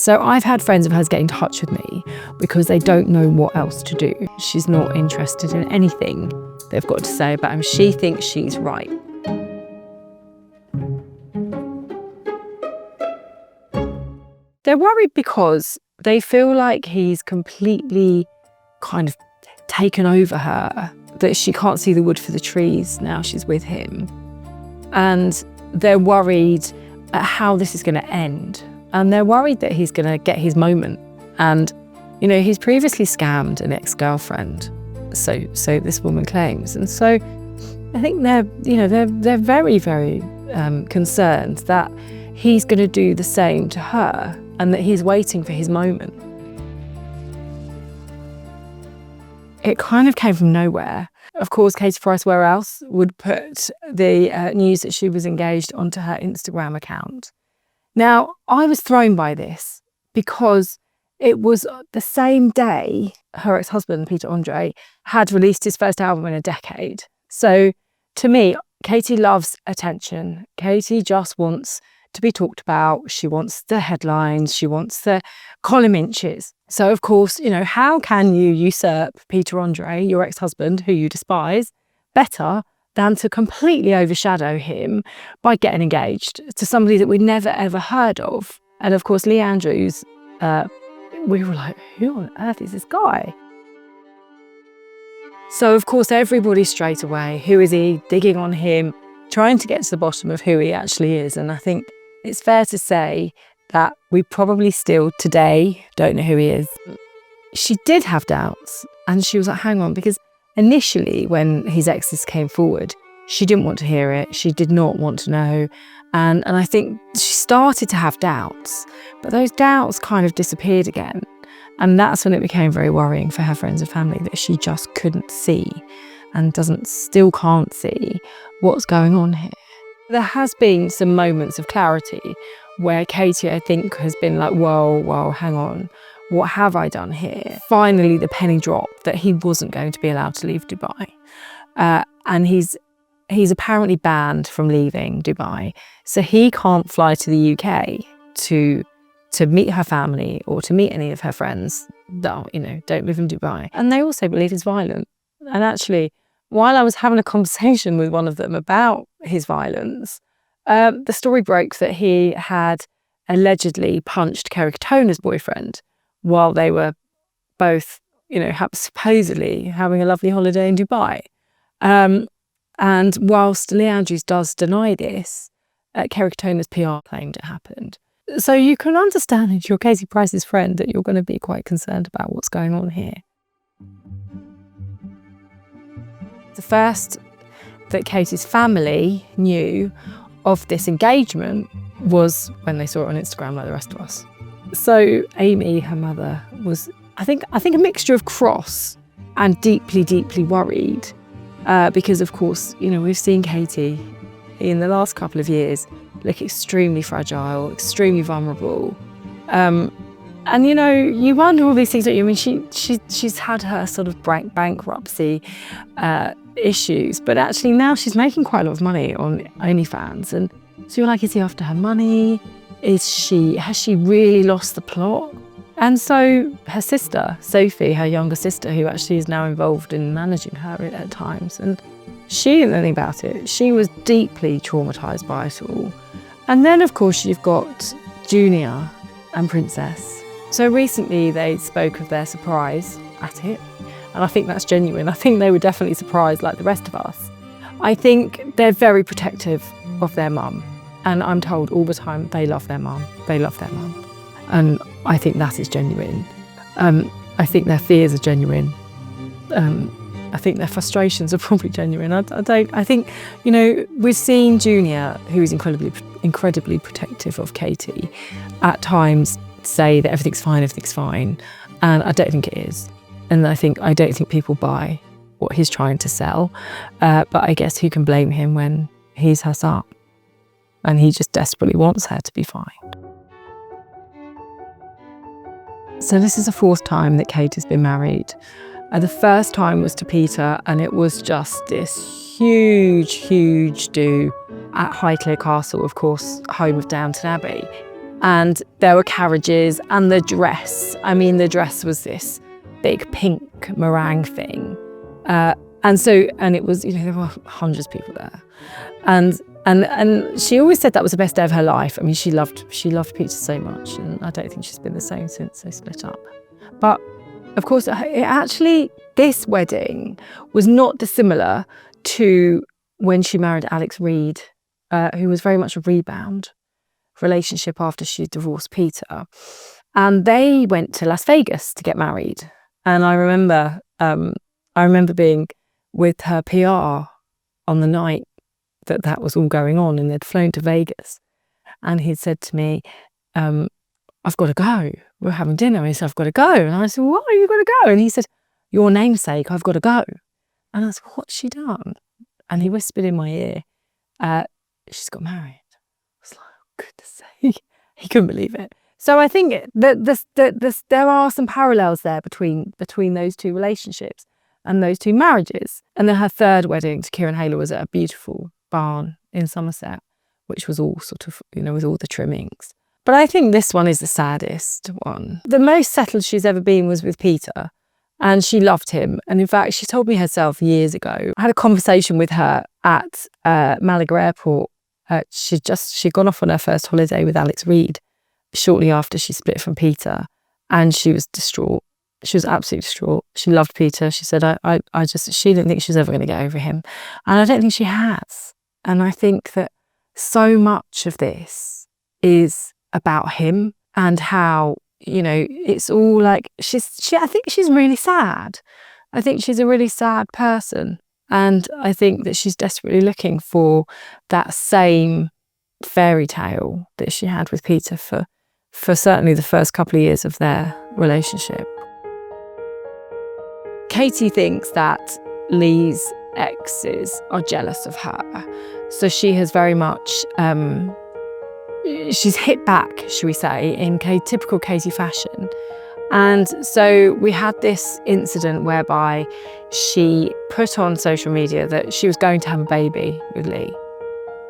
So I've had friends of hers get in touch with me because they don't know what else to do. She's not interested in anything they've got to say about him. She thinks she's right. They're worried because they feel like he's completely kind of taken over her, that she can't see the wood for the trees now she's with him. And they're worried at how this is going to end. And they're worried that he's going to get his moment. And, you know, he's previously scammed an ex-girlfriend. So this woman claims. And so I think they're very, very concerned that he's going to do the same to her and that he's waiting for his moment. It kind of came from nowhere. Of course, Katie Price, where else, would put the news that she was engaged onto her Instagram account. Now, I was thrown by this because it was the same day her ex-husband, Peter Andre, had released his first album in a decade. So to me, Katie loves attention. Katie just wants to be talked about. She wants the headlines. She wants the column inches. So, of course, you know, how can you usurp Peter Andre, your ex-husband, who you despise, better than to completely overshadow him by getting engaged to somebody that we'd never, ever heard of? And, of course, Lee Andrews, we were like, who on earth is this guy? So, of course, everybody straight away, who is he, digging on him, trying to get to the bottom of who he actually is. And I think it's fair to say that we probably still today don't know who he is. She did have doubts, and she was like, hang on, because initially when his exes came forward, she didn't want to hear it. She did not want to know. And I think she started to have doubts, but those doubts kind of disappeared again. And that's when it became very worrying for her friends and family, that she just couldn't see and still can't see what's going on here. There has been some moments of clarity where Katie, I think, has been like, whoa, hang on, what have I done here? Finally, the penny dropped that he wasn't going to be allowed to leave Dubai. And he's apparently banned from leaving Dubai. So he can't fly to the UK to meet her family or to meet any of her friends that, you know, don't live in Dubai. And they also believe he's violent. And actually, while I was having a conversation with one of them about his violence, the story broke that he had allegedly punched Kerry Katona's boyfriend while they were both, you know, supposedly having a lovely holiday in Dubai. And whilst Lee Andrews does deny this, Kerry Katona's PR claimed it happened. So you can understand, if you're Katie Price's friend, that you're going to be quite concerned about what's going on here. The first that Katie's family knew of this engagement was when they saw it on Instagram, like the rest of us. So Amy, her mother, was, I think a mixture of cross and deeply, deeply worried, because of course, you know, we've seen Katie in the last couple of years look extremely fragile, extremely vulnerable. And, you know, you wonder all these things, don't you? I mean, she's had her sort of bankruptcy issues, but actually now she's making quite a lot of money on OnlyFans. And so you're like, is he after her money? Has she really lost the plot? And so her sister, Sophie, her younger sister, who actually is now involved in managing her at times, and she didn't know anything about it. She was deeply traumatised by it all. And then, of course, you've got Junior and Princess. So recently they spoke of their surprise at it. And I think that's genuine. I think they were definitely surprised like the rest of us. I think they're very protective of their mum. And I'm told all the time they love their mum. They love their mum. And I think that is genuine. I think their fears are genuine. I think their frustrations are probably genuine. I think, you know, we've seen Junior, who is incredibly protective of Katie, at times say that everything's fine, and I don't think it is. And I don't think people buy what he's trying to sell. But I guess who can blame him when he's her son? And he just desperately wants her to be fine. So this is the fourth time that Kate has been married. The first time was to Peter, and it was just this huge do at Highclere Castle, of course, home of Downton Abbey. and there were carriages and the dress. I mean, the dress was this big pink meringue thing. And it was, there were hundreds of people there. And she always said that was the best day of her life. I mean, she loved Peter so much, and I don't think she's been the same since they split up. But of course, this wedding was not dissimilar to when she married Alex Reid, who was very much a rebound relationship after she divorced Peter. And they went to Las Vegas to get married. And I remember being with her PR on the night that was all going on, and they'd flown to Vegas. And he'd said to me, I've got to go. We're having dinner. And he said, I've got to go. And I said, what are you got to go? And he said, your namesake, I've got to go. And I said, what's she done? And he whispered in my ear, she's got married. I was like, oh, goodness sake. He couldn't believe it. So I think that there are some parallels there between those two relationships and those two marriages. And then her third wedding to Kieran Hayler was at a beautiful barn in Somerset, which was all sort of, with all the trimmings. But I think this one is the saddest one. The most settled she's ever been was with Peter, and she loved him. And in fact, she told me herself years ago, I had a conversation with her at Malaga Airport. She'd gone off on her first holiday with Alex Reid shortly after she split from Peter, and she was distraught. She was absolutely distraught. She loved Peter. She said, she didn't think she was ever going to get over him. And I don't think she has. And I think that so much of this is about him and how, it's all like, I think she's really sad. I think she's a really sad person. And I think that she's desperately looking for that same fairy tale that she had with Peter for certainly the first couple of years of their relationship. Katie thinks that Lee's exes are jealous of her. So she has very much, she's hit back, shall we say, in typical Katie fashion. And so we had this incident whereby she put on social media that she was going to have a baby with Lee.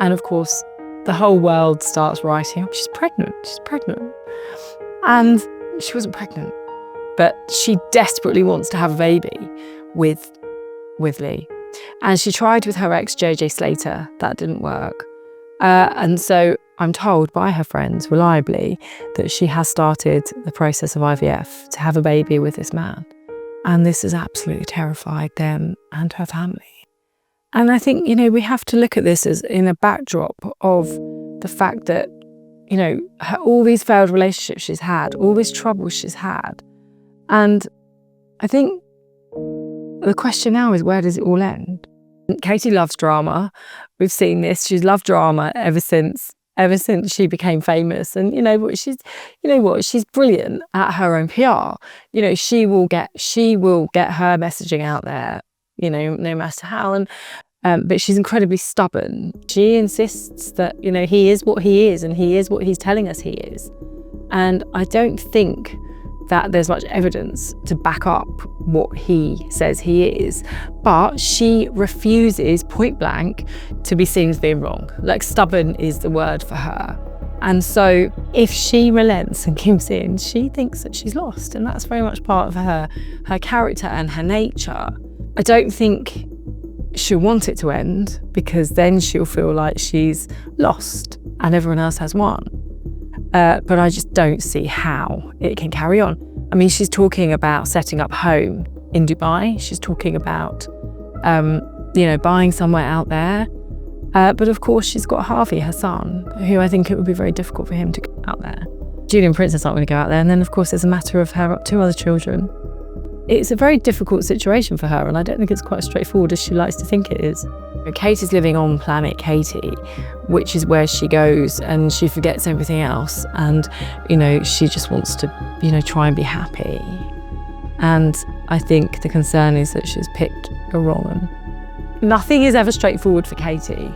And of course, the whole world starts writing, she's pregnant. And she wasn't pregnant. But she desperately wants to have a baby with Lee. And she tried with her ex, JJ Slater. That didn't work. And so I'm told by her friends, reliably, that she has started the process of IVF to have a baby with this man. And this has absolutely terrified them and her family. And I think, we have to look at this as in a backdrop of the fact that, all these failed relationships she's had, all this trouble she's had. And I think the question now is, where does it all end? Katie loves drama. We've seen this. She's loved drama ever since she became famous. And she's brilliant at her own PR. She will get her messaging out there, no matter how. But she's incredibly stubborn. She insists that, he is what he is, and he is what he's telling us he is. And I don't think that there's much evidence to back up what he says he is, but she refuses point blank to be seen as being wrong. Like, stubborn is the word for her. And so if she relents and gives in, she thinks that she's lost, and that's very much part of her character and her nature. I don't think she'll want it to end, because then she'll feel like she's lost and everyone else has won. But I just don't see how it can carry on. I mean, she's talking about setting up home in Dubai. She's talking about, buying somewhere out there. But of course, she's got Harvey, her son, who I think it would be very difficult for him to go out there. Julie and Princess aren't going to go out there. And then, of course, there's a matter of her 2 other children. It's a very difficult situation for her, and I don't think it's quite as straightforward as she likes to think it is. Katie's living on planet Katie, which is where she goes and she forgets everything else, and she just wants to try and be happy. And I think the concern is that she's picked a wrong one. Nothing is ever straightforward for Katie,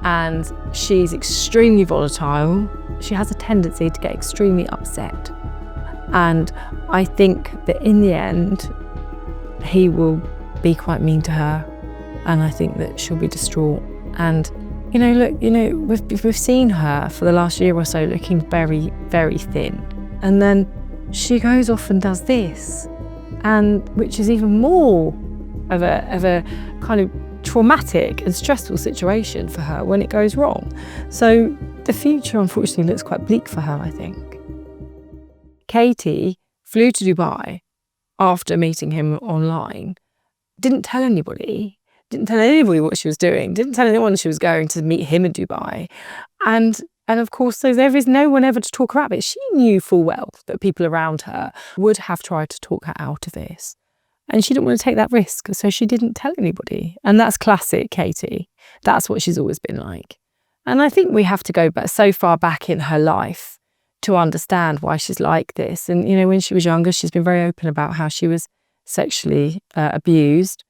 and she's extremely volatile. She has a tendency to get extremely upset. And I think that in the end, he will be quite mean to her. And I think that she'll be distraught. And look, we've seen her for the last year or so looking very, very thin. And then she goes off and does this, and which is even more of a kind of traumatic and stressful situation for her when it goes wrong. So the future, unfortunately, looks quite bleak for her, I think. Katie flew to Dubai after meeting him online, didn't tell anybody what she was doing, didn't tell anyone she was going to meet him in Dubai. And of course, so there is no one ever to talk her out of it. She knew full well that people around her would have tried to talk her out of this. And she didn't want to take that risk, so she didn't tell anybody. And that's classic Katie. That's what she's always been like. And I think we have to go back so far back in her life to understand why she's like this. And, when she was younger, she's been very open about how she was sexually abused.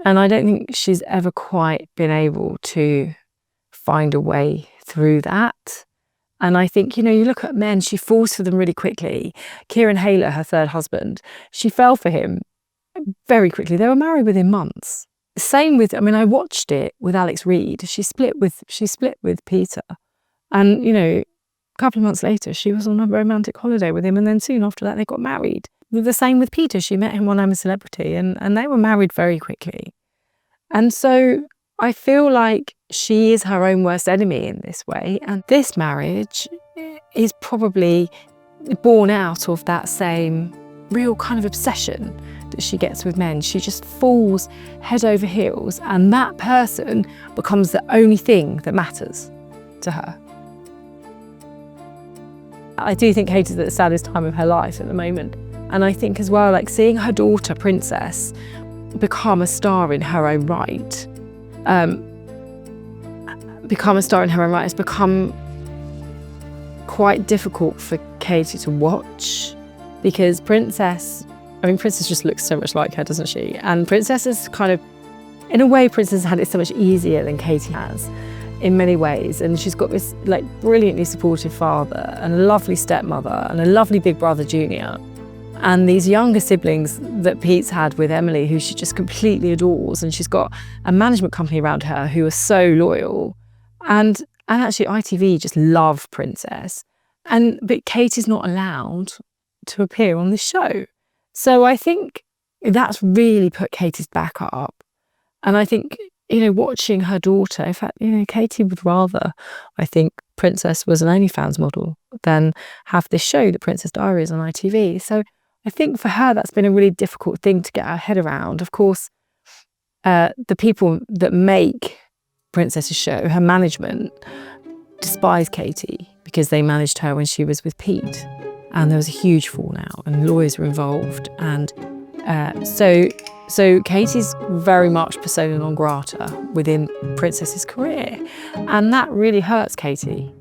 And I don't think she's ever quite been able to find a way through that. And I think, you look at men, she falls for them really quickly. Kieran Hayler, her third husband, she fell for him very quickly. They were married within months. Same with, I watched it with Alex Reid. She split with Peter. And, a couple of months later, she was on a romantic holiday with him. And then soon after that, they got married. The same with Peter. She met him when I'm a Celebrity, and they were married very quickly. And so I feel like she is her own worst enemy in this way. And this marriage is probably born out of that same real kind of obsession that she gets with men. She just falls head over heels, and that person becomes the only thing that matters to her. I do think Katie's at the saddest time of her life at the moment. And I think as well, like seeing her daughter, Princess, become a star in her own right, has become quite difficult for Katie to watch, because Princess just looks so much like her, doesn't she? And Princess is kind of, in a way, Princess had it so much easier than Katie has in many ways. And she's got this like brilliantly supportive father and a lovely stepmother and a lovely big brother, Junior. And these younger siblings that Pete's had with Emily, who she just completely adores. And she's got a management company around her who are so loyal. And actually ITV just love Princess. But Katie's not allowed to appear on this show. So I think that's really put Katie's back up. And I think, watching her daughter, in fact, Katie would rather, I think, Princess was an OnlyFans model than have this show, The Princess Diaries, on ITV. So I think for her, that's been a really difficult thing to get her head around. Of course, the people that make Princess's show, her management, despise Katie because they managed her when she was with Pete. And there was a huge fallout and lawyers were involved. And so Katie's very much persona non grata within Princess's career. And that really hurts Katie.